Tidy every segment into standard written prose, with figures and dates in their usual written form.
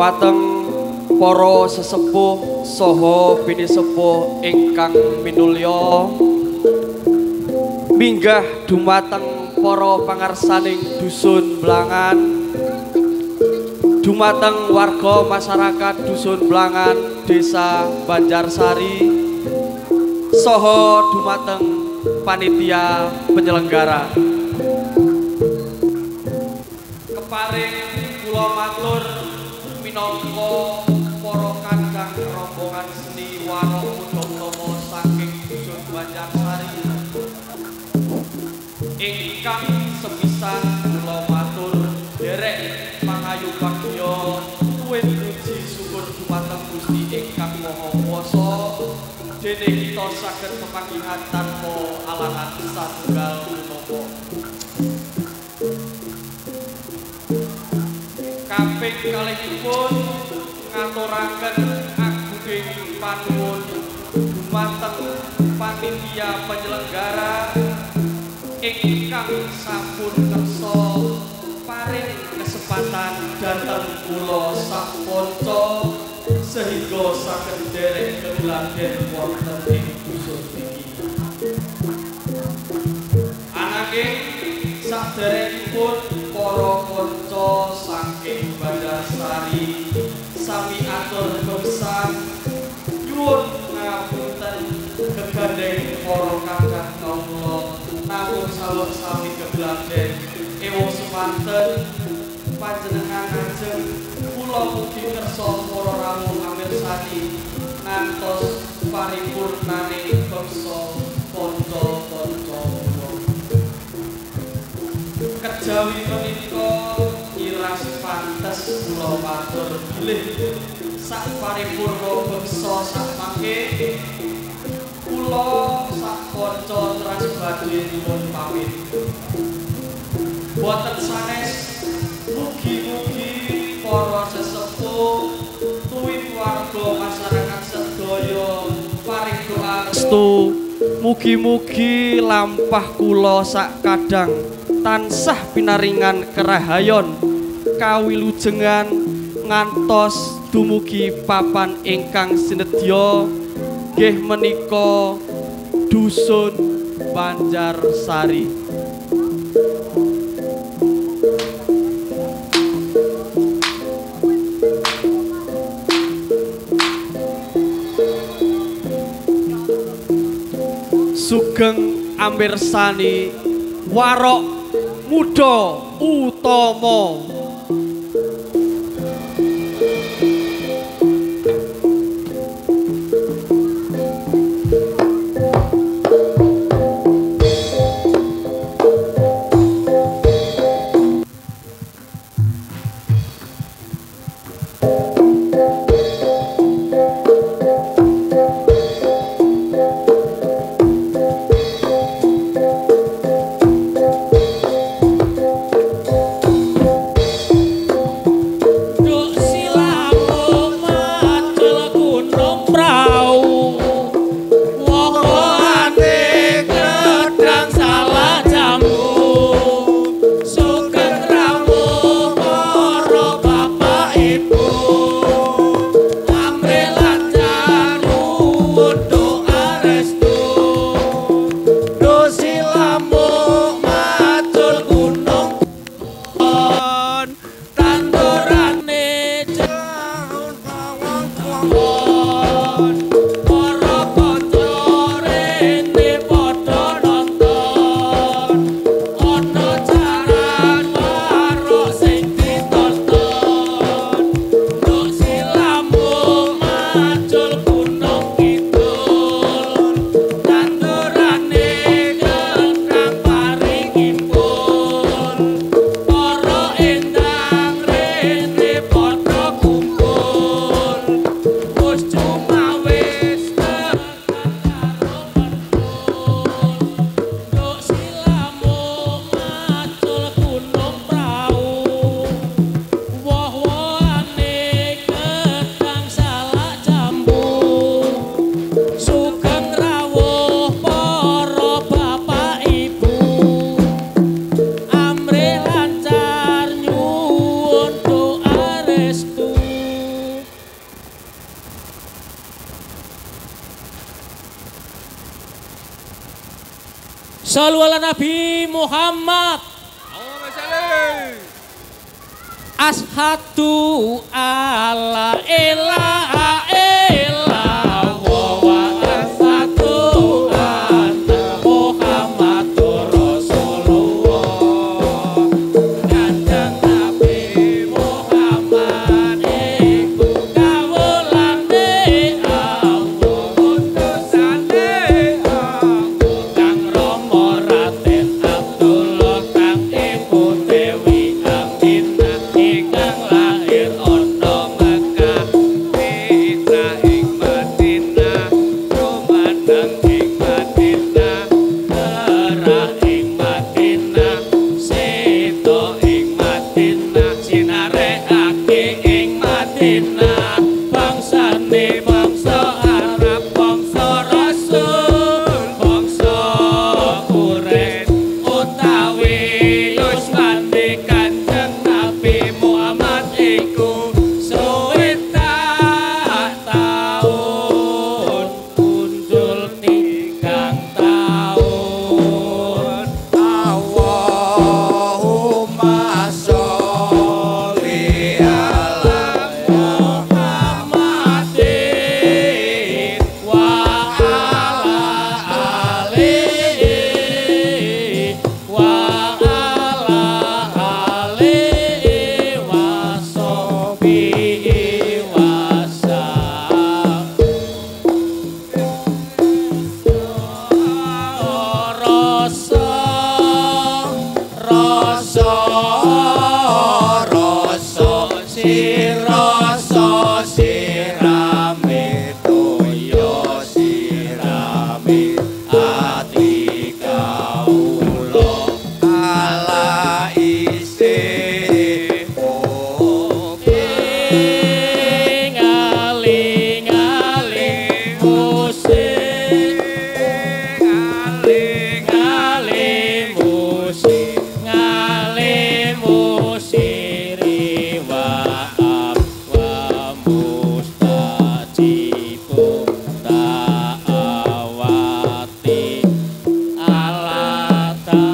Dumateng para sesepuh saha bini sepuh ingkang minulya, minggah dumateng para pangarsaning dusun Blangan, dumateng warga masyarakat dusun Blangan, Desa Banjarsari, saha dumateng panitia penyelenggara. Keparing kula matur minangka para kadang rombongan seni warok utama saking dusun Banjarsari ingkang sepisan kula matur derek pangayu bagya tuwin puji syukur dumateng Gusti ingkang Maha Kuwasa dene kita saged pepanggihan tanpa alangan satunggal menapa. Kaping kalihipun ngaturaken agunging panuwun dumateng panitia penyelenggara ingkang sampun kersa paring kesempatan dhateng kula saponco sehingga saged derek kegeladen wonten ing dusun iki. Ananging saderengipun para kanca saking Banjarsari sami atur pengsan nyuwun ngapunten kegandeng para kadang kawula namung saweg sami kegeladen ewa semanten panjenengan ajeng kula mugi kersa para rawuh amirsani ngantos paripurnane bangsa kanca-kanca kejawi menika iras pantes kula matur bilih sak paripurna bangsa sak mangke kula sak kanca teras badhe nyuwun pamit. Boten sanes mugi-mugi para sesepuh tuwin warga masyarakat sedaya paring doa restu mugi-mugi lampah kula sak kadang tansah pinaringan kerahayon kawilujengan ngantos dumugi papan ingkang sinedya nggih menika dusun Banjarsari. Sugeng amirsani warok muda utama. Shallu ala Nabi Muhammad. Ashadu alla ilaha illallah wa ashadu anna Muhammadur Rasulullah. Kanjeng Nabi Muhammad iku kawulane Allah, utusane Allah. Kang Rama Raden Abdullah, kang Ibu Dewi Aminah, ingkang lahir ana Mekah, Mitra ing Madinah, Rumanang ing Madinah, Terah ing Madinah, Seto ing Madinah, sinarekake ing Madinah, bangsane bangsa Arab, bangsa Rasul, bangsa Quraisy utawi Yusmane Kanjeng Nabi Muhammad iku swidak taun, punjul 3 taun. Allahumma sholli ala Muhammadin wa ala alihi wa ala alihi wa sahbihi wa sallam. Rasa sirame toyo sirame ati kaulo ala isi oke ngali-ngali musik, ngali-ngali musik, ngali musik riwa'ab wa mustajibu ta'awati ala ta'awati.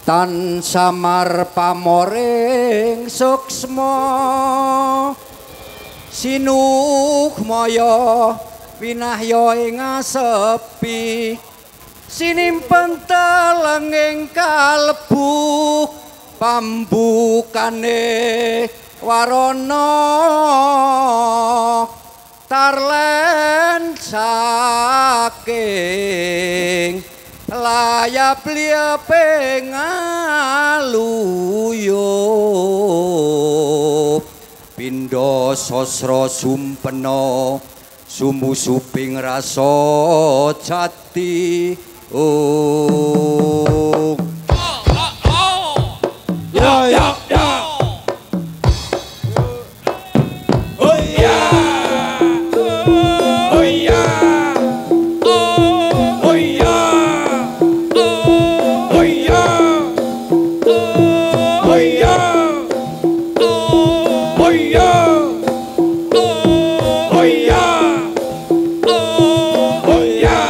tan samar pamoring suksma sinuh maya winahya ing asepi sinimpen telenging kalbu pambukane warana tarlen saking layap liape ngaluyup pindha sasra sumpena sumusuping rasa jati Ya ya ya. Oh ya. Oh ya. Oh ya. Oh ya. Oh ya. Oh ya. Oh ya. Oh ya.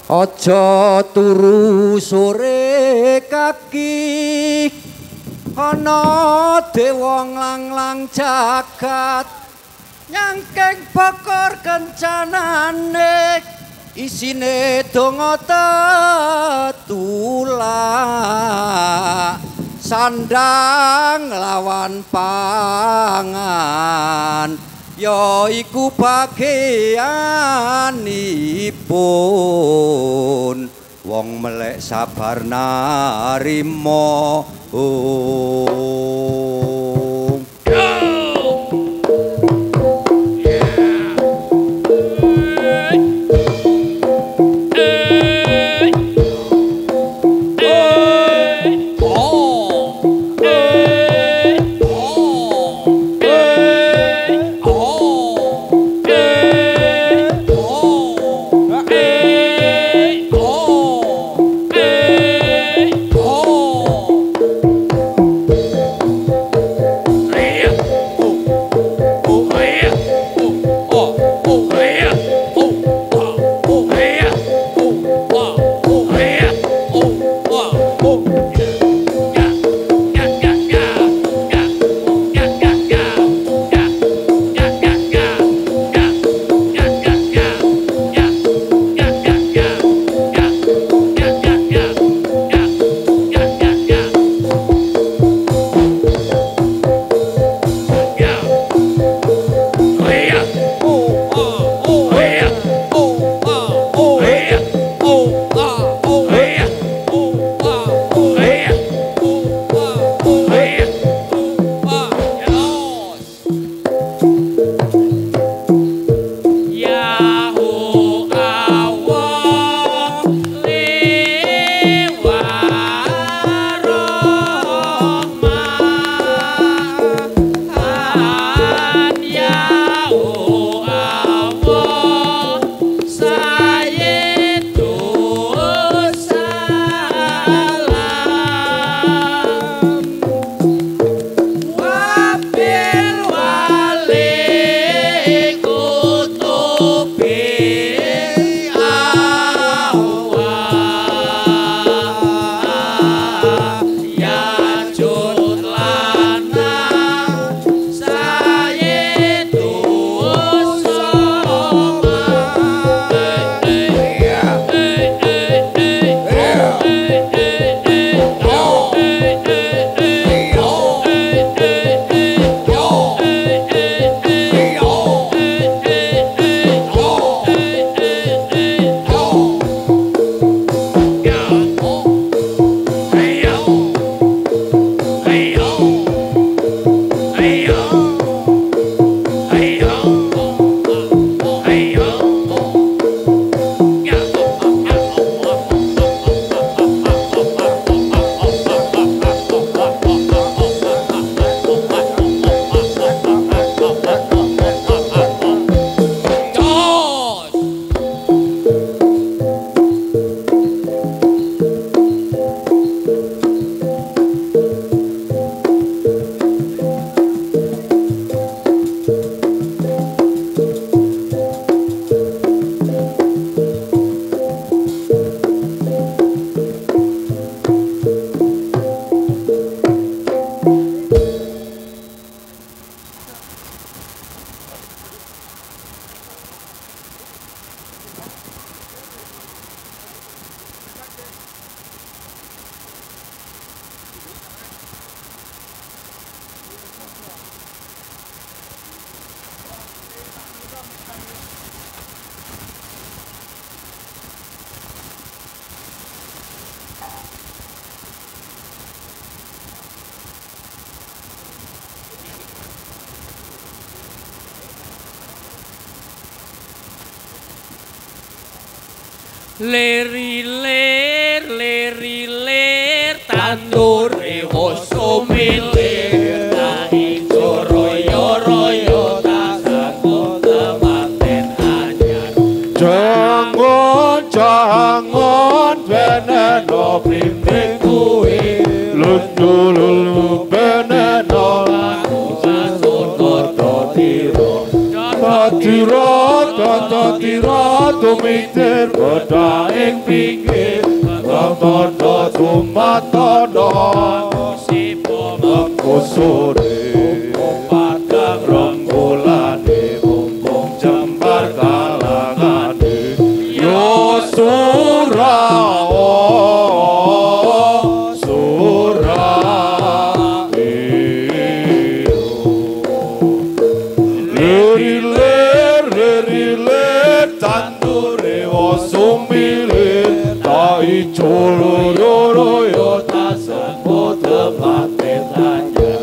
Aja turu sore kaki ana dewa nglang-lang jagat nyangking bakor kencanane isine donga tetulak sandang lawan pangan ya iku bagianipun wong melek sabar narima Lir tandure wis sumilir ijo royo-royo tak sanggup tematen anyar jangan beneno blimbing kuwi lulu beneno aku sasut tira tumitir beda ing pinggir tondo tumatono sipo mengkusuri padang rembolane mumpung jembar kalangane yo Colo tak sembuh tematin aja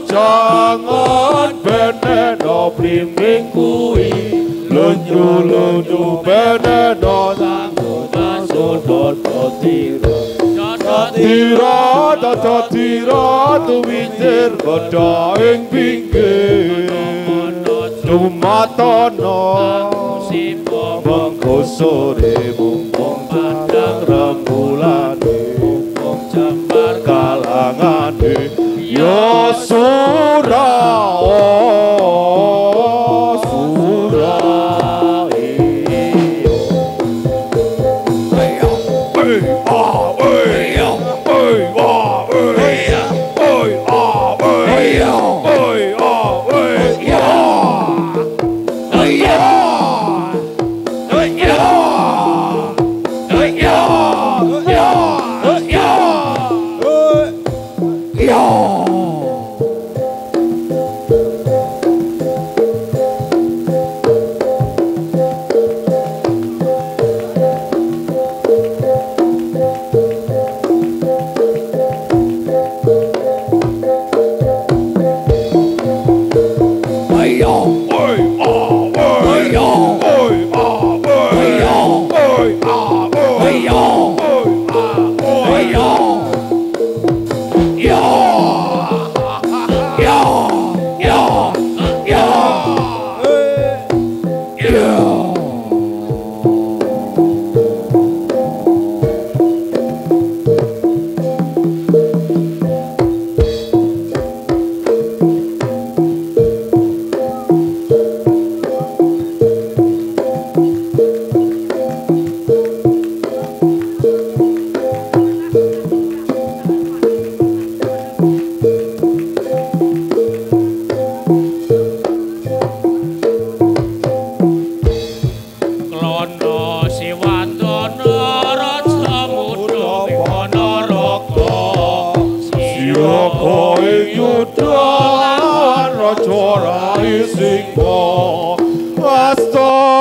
Jangan beneno blimbing kuwi Lunyu beneno tangguh sudut tira tuwitir beda ing pinggir Dumatono mengkusuri mumpung padang rembolane mumpung jembar kalangane yo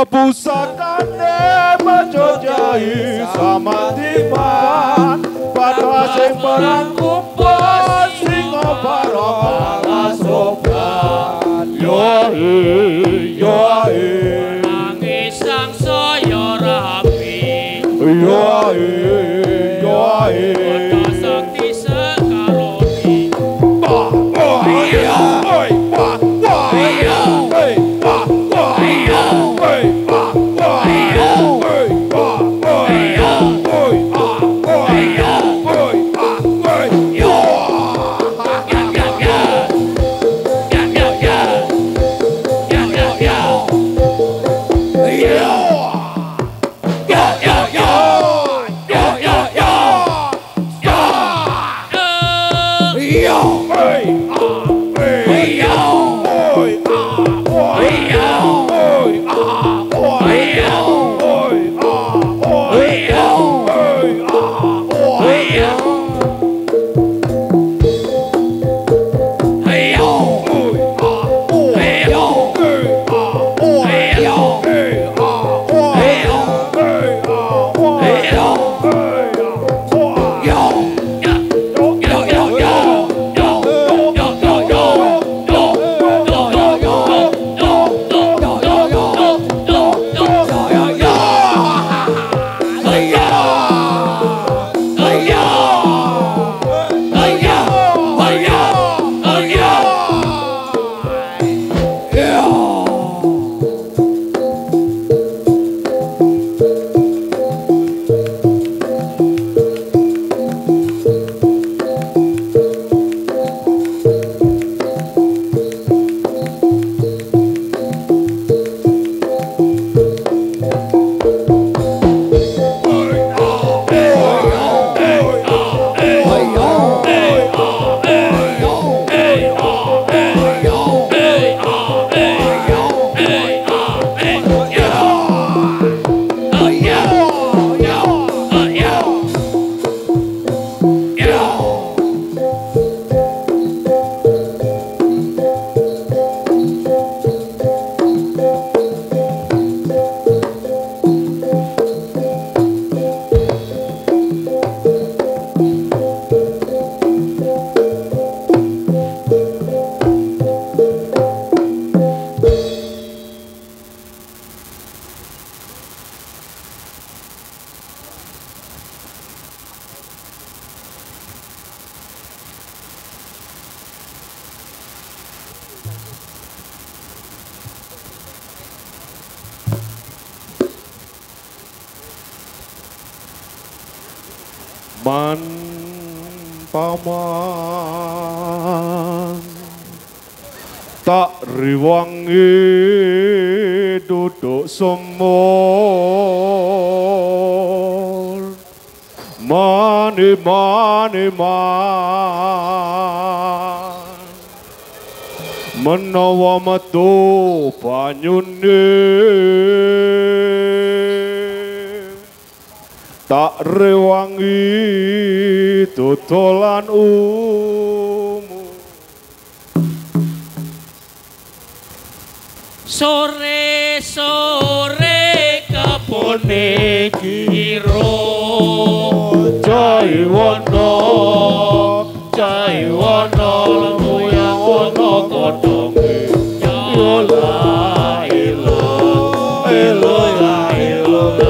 pusakane Majojai samatipan padha sing perang kumpul singa barokah sopan yo nangis sang saya rapi yo padha sakti sekaloni man paman tak riwangi duduk semur mani menawa metu banyune tak rewangi dodolan sore-sore kebone kiro Jaiwana lemuyang wana kodonge yo la ilah ilah ilah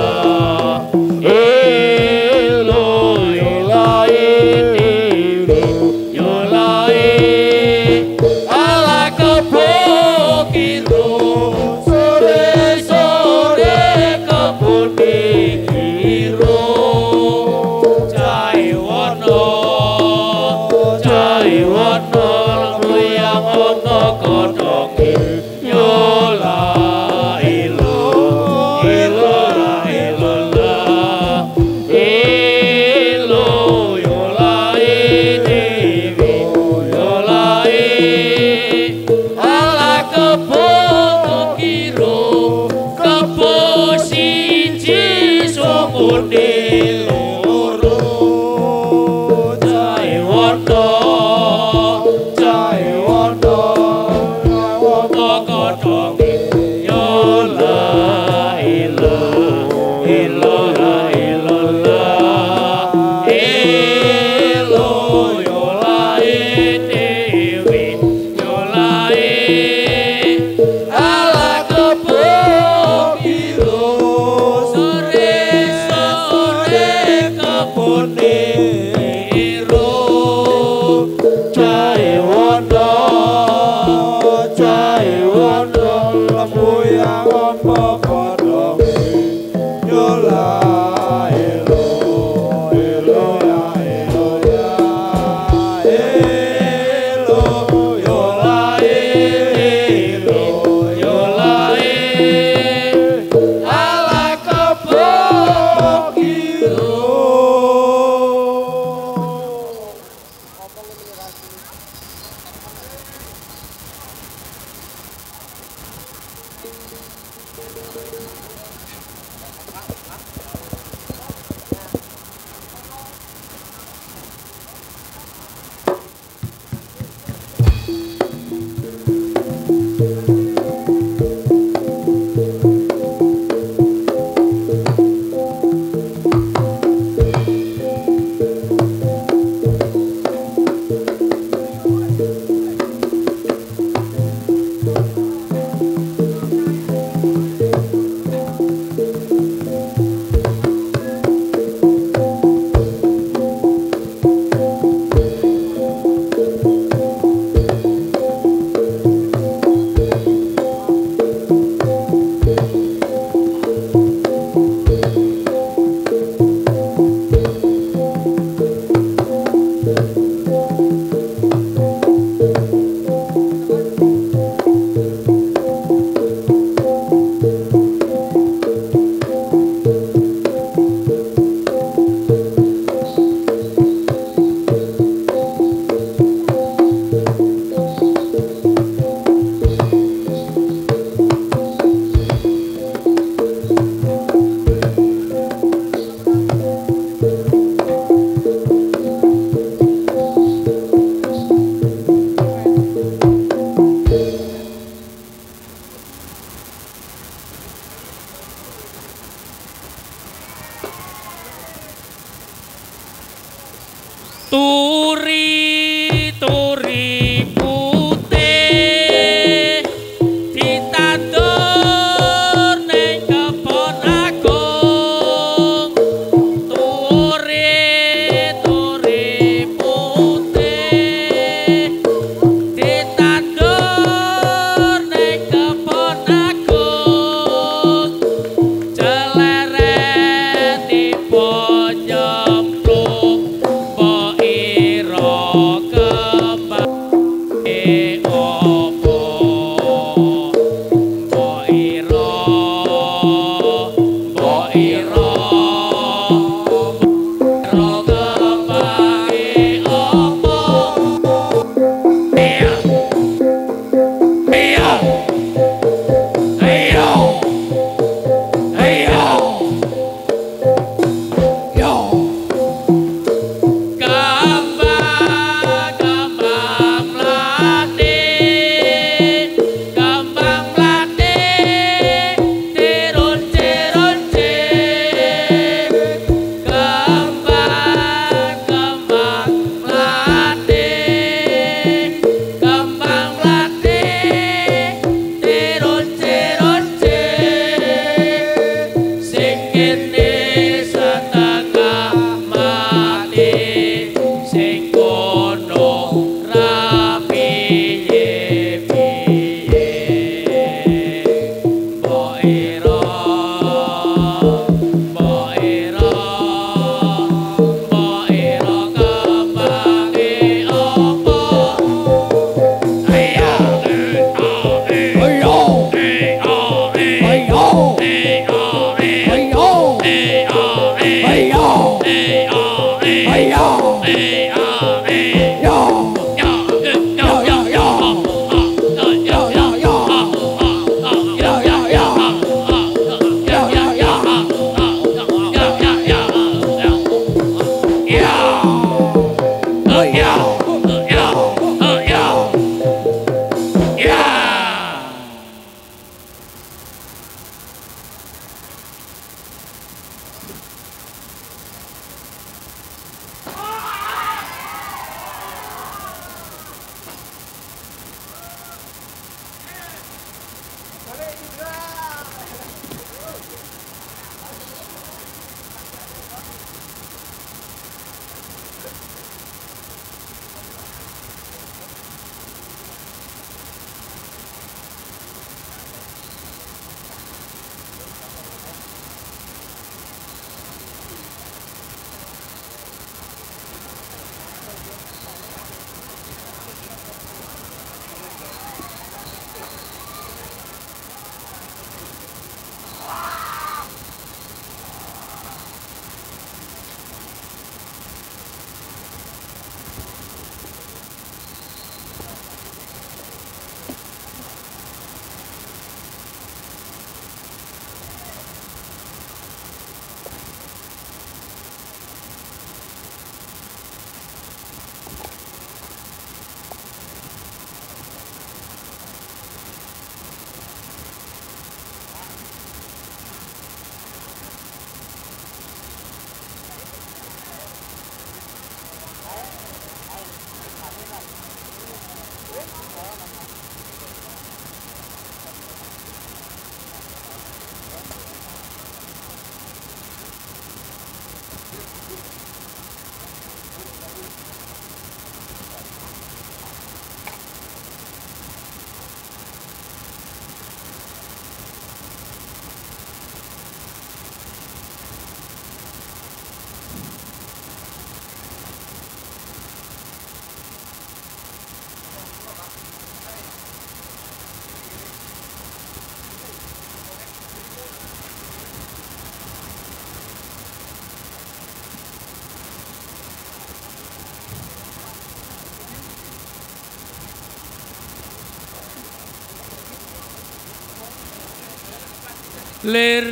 Lir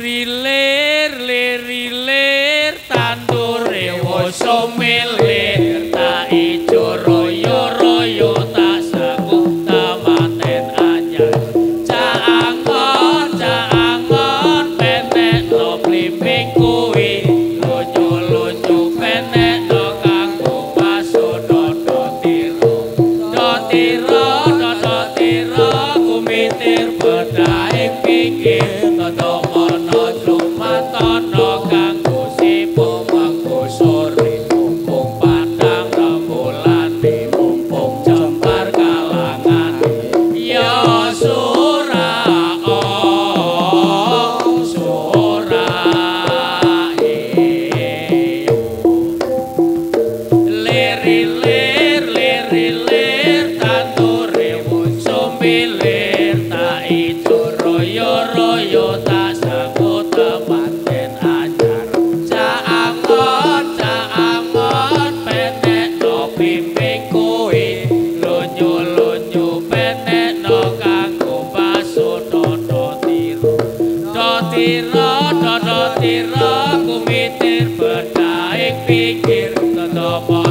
tandure woso milir tak ijo royo tak saku tamaten anyar caangon penek no blimbing kuwi lonyo penek no kanggo pasono dotiro kumitir bedaing pikir tono lumatono kanggo sipung manggo sore mumpung padang rembulan mumpung jembar kalangan ya lir tandure muncul milir tak itu royo tak sanggup tematen anyar caangon penek no bimbing kuwi lonyo penek no kanggo basono dotiro kumitir bedaing pikir tetep